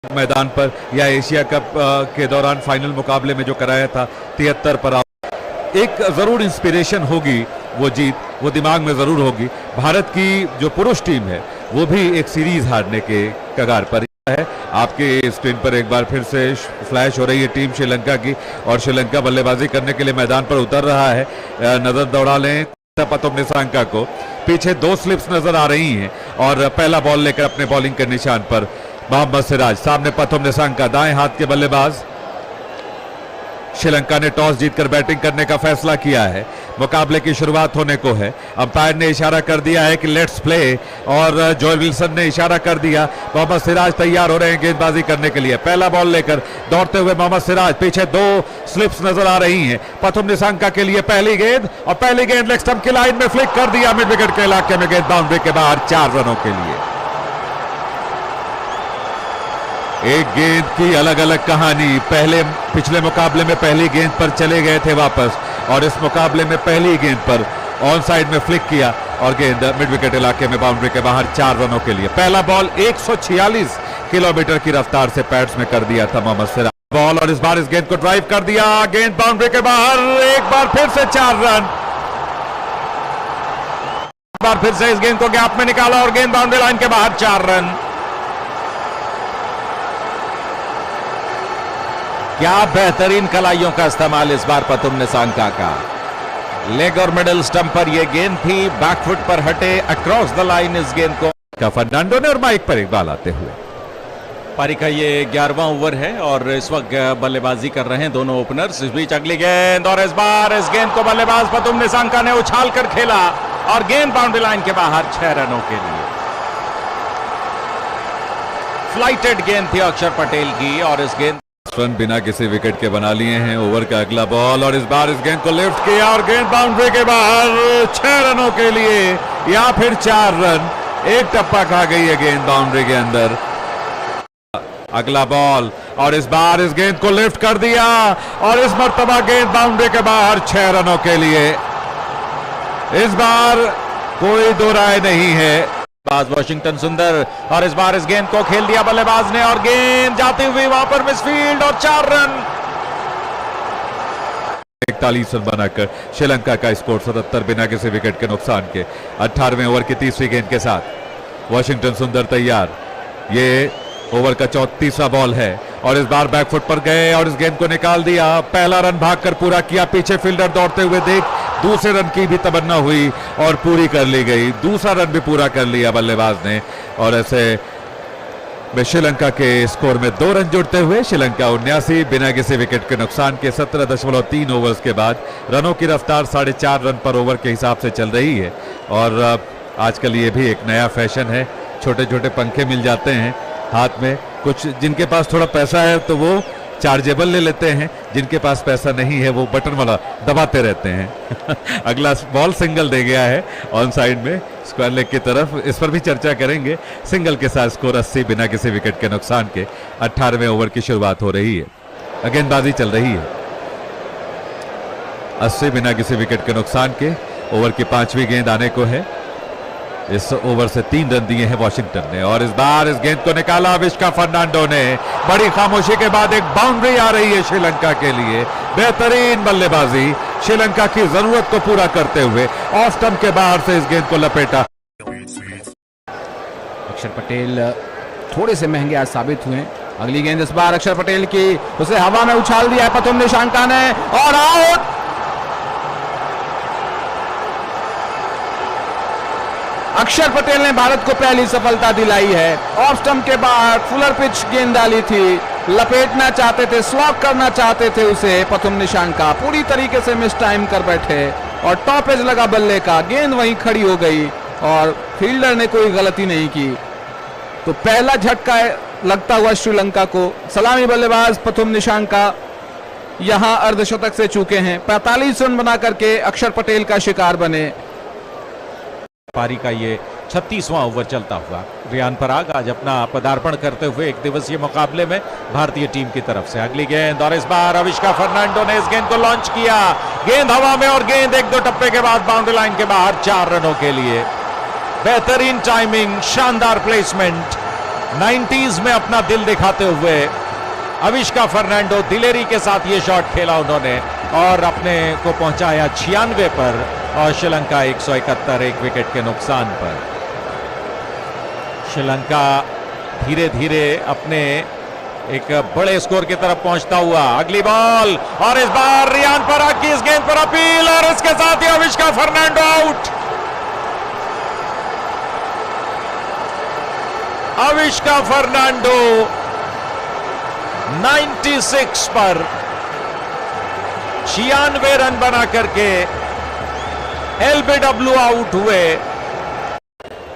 मैदान पर या एशिया कप के दौरान फाइनल मुकाबले में जो कराया था 73 पर एक जरूर इंस्पिरेशन होगी, वो जीत वो दिमाग में जरूर होगी। भारत की जो पुरुष टीम है वो भी एक सीरीज हारने के कगार पर है। आपके स्क्रीन पर एक बार फिर से फ्लैश हो रही है टीम श्रीलंका की, और श्रीलंका बल्लेबाजी करने के लिए मैदान पर उतर रहा है। नजर दौड़ा लें पतुम निसांका को, पीछे 2 स्लिप्स नजर आ रही हैं और पहला बॉल लेकर अपने बॉलिंग के निशान पर मोहम्मद सिराज, सामने पतुम निसांका दाएं हाथ के बल्लेबाज। श्रीलंका ने टॉस जीतकर बैटिंग करने का फैसला किया है। मुकाबले की शुरुआत होने को है। अंपायर ने इशारा कर दिया है कि लेट्स प्ले, और जोएल विल्सन ने इशारा कर दिया। मोहम्मद सिराज तैयार हो रहे हैं गेंदबाजी करने के लिए। पहला बॉल लेकर दौड़ते हुए मोहम्मद सिराज, पीछे 2 स्लिप्स नजर आ रही हैं। पतुम निसांका के लिए पहली गेंद, और पहली गेंद लेग स्टंप की लाइन में फ्लिक कर दिया। मिड विकेट के इलाके में गेंद बाउंड्री के बाहर 4 रनों के लिए। एक गेंद की अलग अलग कहानी। पिछले मुकाबले में पहली गेंद पर चले गए थे वापस, और इस मुकाबले में पहली गेंद पर ऑन साइड में फ्लिक किया और गेंद मिड विकेट इलाके में बाउंड्री के बाहर 4 रनों के लिए। पहला बॉल 146 किलोमीटर की रफ्तार से पैड्स में कर दिया था मोहम्मद सिराज बॉल, और इस बार इस गेंद को ड्राइव कर दिया। गेंद बाउंड्री के बाहर, एक बार फिर से 4 रन। एक बार फिर से इस गेंद को गैप में निकाला और गेंद बाउंड्री लाइन के बाहर 4 रन। क्या बेहतरीन कलाइयों का इस्तेमाल इस बार पतुम निसांका का। लेग और मिडिल स्टंप पर यह गेंद थी, बैकफुट पर हटे अक्रॉस द लाइन इस गेंद को फर्नांडो ने, और माइक पर एक बाल आते हुए। पारी का ये 11वां ओवर है और इस वक्त बल्लेबाजी कर रहे हैं दोनों ओपनर्स। इस बीच अगली गेंद, और इस बार इस गेंद को बल्लेबाज पतुम निसांका ने उछाल कर खेला और गेंद बाउंड्री लाइन के बाहर 6 रनों के लिए। फ्लाइटेड गेंद थी अक्षर पटेल की, और इस गेंद रन बिना किसी विकेट के बना लिए हैं। ओवर का अगला बॉल, और इस बार इस गेंद को लिफ्ट किया और गेंद बाउंड्री के बाहर 6 रनों के लिए, या फिर 4 रन। एक टप्पा खा गई है गेंद बाउंड्री के अंदर। अगला बॉल, और इस बार इस गेंद को लिफ्ट कर दिया, और इस मर्तबा गेंद बाउंड्री के बाहर 6 रनों के लिए। इस बार कोई दो राय नहीं है। वाशिंगटन सुंदर, और इस बार इस गेंद को खेल दिया बल्लेबाज ने, और गेंद जाती हुई वहां पर मिसफील्ड, और 4 रन। 41 रन बनाकर श्रीलंका का स्कोर 77 बिना किसी विकेट के नुकसान के। 18वें ओवर की 3री गेंद के साथ वाशिंगटन सुंदर तैयार। ये ओवर का 34वां बॉल है, और इस बार बैकफुट पर गए और इस गेंद को निकाल दिया। पहला रन भागकर पूरा किया, पीछे फील्डर दौड़ते हुए देख दूसरे रन की भी तमन्ना हुई और पूरी कर ली गई। दूसरा रन भी पूरा कर लिया बल्लेबाज ने, और ऐसे में श्रीलंका के स्कोर में 2 रन जुड़ते हुए श्रीलंका 79 बिना किसी विकेट के नुकसान के। 17.3 ओवर्स के बाद रनों की रफ्तार 4.5 रन पर ओवर के हिसाब से चल रही है। और आजकल ये भी एक नया फैशन है, छोटे छोटे पंखे मिल जाते हैं हाथ में। कुछ जिनके पास थोड़ा पैसा है तो वो चार्जेबल ले लेते हैं, जिनके पास पैसा नहीं है वो बटन वाला दबाते रहते हैं। अगला बॉल सिंगल दे गया है ऑन साइड में स्क्वायर लेग की तरफ, इस पर भी चर्चा करेंगे। सिंगल के साथ स्कोर 80 बिना किसी विकेट के नुकसान के। 18वें ओवर की शुरुआत हो रही है, गेंदबाजी चल रही है। 80 बिना किसी विकेट के नुकसान के। ओवर की 5वीं गेंद आने को है। इस ओवर से 3 रन दिए हैं वाशिंगटन ने, और इस बार इस गेंद को निकाला अविष्का फर्नांडो ने। बड़ी खामोशी के बाद एक बाउंड्री आ रही है श्रीलंका के लिए। बेहतरीन बल्लेबाजी श्रीलंका की जरूरत को पूरा करते हुए ऑफ स्टंप के बाहर से इस गेंद को लपेटा। अक्षर पटेल थोड़े से महंगे आज साबित हुए। अगली गेंद इस बार अक्षर पटेल की, उसे हवा में उछाल दिया है पतुम निसांका ने, और आउट। अक्षर पटेल ने भारत को पहली सफलता दिलाई है। ऑफ स्टंप के बाहर फुलर पिच गेंद डाली थी, लपेटना चाहते थे, स्लॉक करना चाहते थे उसे पतुम निसांका, पूरी तरीके से मिस टाइम कर बैठे, और टॉप एज लगा बल्ले का, गेंद वहीं खड़ी हो गई और फील्डर ने कोई गलती नहीं की। तो पहला झटका लगता हुआ श्रीलंका को। सलामी बल्लेबाज पतुम निसांका यहां अर्धशतक से चूके हैं। 45 रन बना करके अक्षर पटेल का शिकार बने। पारी का ये 36वां ओवर चलता हुआ। रियान पराग आज अपना पदार्पण करते हुए एक दिवसीय मुकाबले में भारतीय टीम की तरफ से। अगली गेंद, और इस बार अविष्का फर्नांडो ने इस गेंद को लॉन्च किया। गेंद हवा में, और गेंद 1-2 टप्पे के बाद बाउंड्री लाइन के बाहर 4 रनों के लिए। बेहतरीन टाइमिंग, शानदार प्लेसमेंट, 90s में अपना दिल दिखाते हुए अविष्का फर्नांडो दिलेरी के साथ ये शॉट खेला उन्होंने और अपने को पहुंचाया 96 पर और श्रीलंका 171 एक विकेट के नुकसान पर। श्रीलंका धीरे धीरे अपने एक बड़े स्कोर की तरफ पहुंचता हुआ। अगली बॉल और इस बार रियान पराग की इस गेंद पर अपील और इसके साथ ही अविष्का फर्नांडो आउट। अविष्का फर्नांडो 96 पर 96 रन बना करके एलबीडब्ल्यू आउट हुए।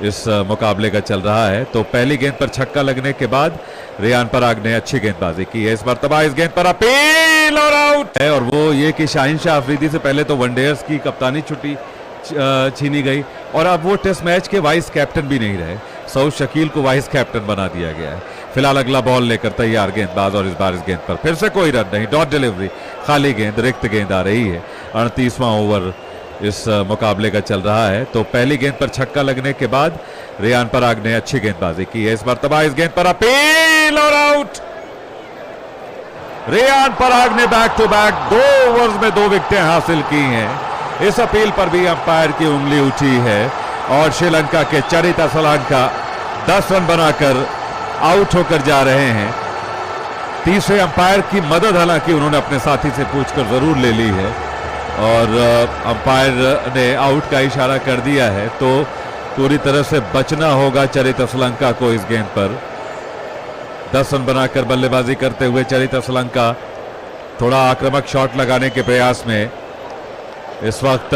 इस मुकाबले का चल रहा है तो पहली गेंद पर छक्का लगने के बाद रियान पराग ने अच्छी गेंदबाजी की है। इस मरतबा इस गेंद पर अपील और आउट है और वो ये कि शाहीन शाह अफरीदी से पहले तो वनडेयर्स की कप्तानी छुट्टी छीनी गई और अब वो टेस्ट मैच के वाइस कैप्टन भी नहीं रहे। सऊद शकील को वाइस कैप्टन बना दिया गया है। फिलहाल अगला बॉल लेकर तैयार गेंदबाज और इस बार इस गेंद पर फिर से कोई रन नहीं, डॉट डिलीवरी, खाली गेंद, रिक्त गेंद आ रही है। 38वां ओवर इस मुकाबले का चल रहा है तो पहली गेंद पर छक्का लगने के बाद रियान पराग ने अच्छी गेंदबाजी की है। इस मरतबा इस गेंद पर अपील और आउट। रियान पराग ने बैक टू बैक 2 ओवर्स में 2 विकेटें हासिल की हैं। इस अपील पर भी अंपायर की उंगली उठी है और श्रीलंका के चरित असलांका 10 रन बनाकर आउट होकर जा रहे हैं। तीसरे अंपायर की मदद हालांकि उन्होंने अपने साथी से पूछकर जरूर ले ली है और अंपायर ने आउट का इशारा कर दिया है तो पूरी तरह से बचना होगा चरित असलंका को। इस गेंद पर 10 रन बनाकर बल्लेबाजी करते हुए चरित असलंका थोड़ा आक्रामक शॉट लगाने के प्रयास में इस वक्त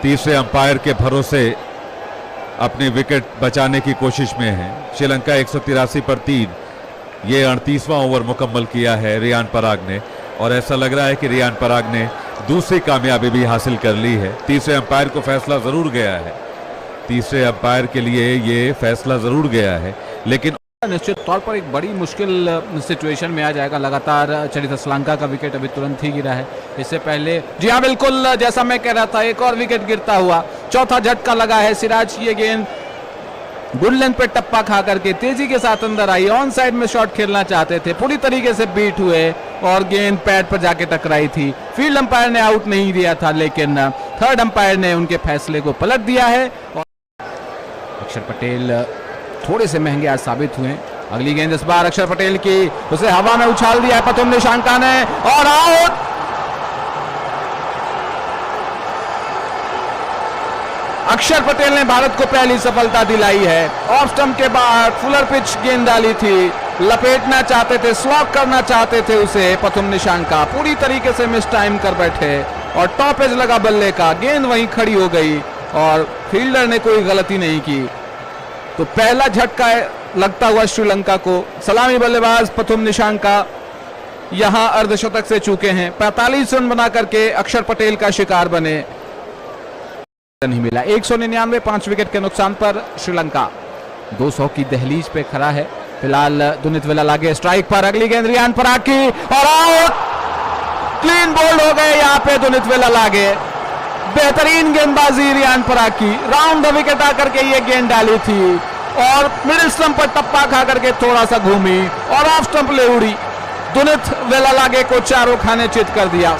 तीसरे अंपायर के भरोसे अपनी विकेट बचाने की कोशिश में है। श्रीलंका 183 पर 3 ये 38वां ओवर मुकम्मल किया है रियान पराग ने और ऐसा लग रहा है कि रियान पराग ने दूसरी कामयाबी भी हासिल कर ली है। तीसरे अंपायर को फैसला जरूर गया है, तीसरे अंपायर के लिए ये फैसला जरूर गया है लेकिन निश्चित तौर पर एक बड़ी मुश्किल सिचुएशन में आ जाएगा। लगातार चरित असलंका का विकेट अभी तुरंत ही गिरा है। इससे पहले जी हाँ बिल्कुल जैसा मैं कह रहा था एक और विकेट गिरता हुआ, चौथा झटका लगा है। सिराज ये गेंद गुड लेंथ पे टप्पा खा करके तेजी के साथ अंदर आई, ऑन साइड में शॉट खेलना चाहते थे, पूरी तरीके से बीट हुए और गेंद पैड पर जाके टकराई थी। फील्ड अंपायर ने आउट नहीं दिया था लेकिन थर्ड अंपायर ने उनके फैसले को पलट दिया है और अक्षर पटेल थोड़े से महंगे आज साबित हुए। अगली गेंद इस बार अक्षर पटेल की, उसे हवा में उछाल दिया है प्रथम निशांका ने और आउट। अक्षर पटेल ने भारत को पहली सफलता दिलाई है। ऑफ स्टंप के बाद फुलर पिच गेंद डाली थी, लपेटना चाहते थे, स्लॉक करना चाहते थे उसे प्रथम निशांका, पूरी तरीके से मिस टाइम कर बैठे और टॉप एज लगा बल्ले का, गेंद वहीं खड़ी हो गई और फील्डर ने कोई गलती नहीं की। तो पहला झटका लगता हुआ श्रीलंका को। सलामी बल्लेबाज प्रथम निशांका यहां अर्धशतक से चूके हैं। 45 रन बना करके अक्षर पटेल का शिकार बने, नहीं मिला। 199 5 विकेट के नुकसान पर श्रीलंका 200 की दहलीज पे खड़ा है। फिलहाल दुनित वेलालागे स्ट्राइक पर, अगली गेंद रियान पराग की और आउट। क्लीन बोल्ड हो गए यहां पे दुनित वेलालागे। बेहतरीन गेंदबाजी रियान पराग की, राउंड द विकेट आकर के ये गेंद डाली थी और मिडिल स्टंप पर टप्पा खा करके थोड़ा सा घूमी और ऑफ स्टंप ले उड़ी। दुनित वेलालागे को चारों खाने चित कर दिया।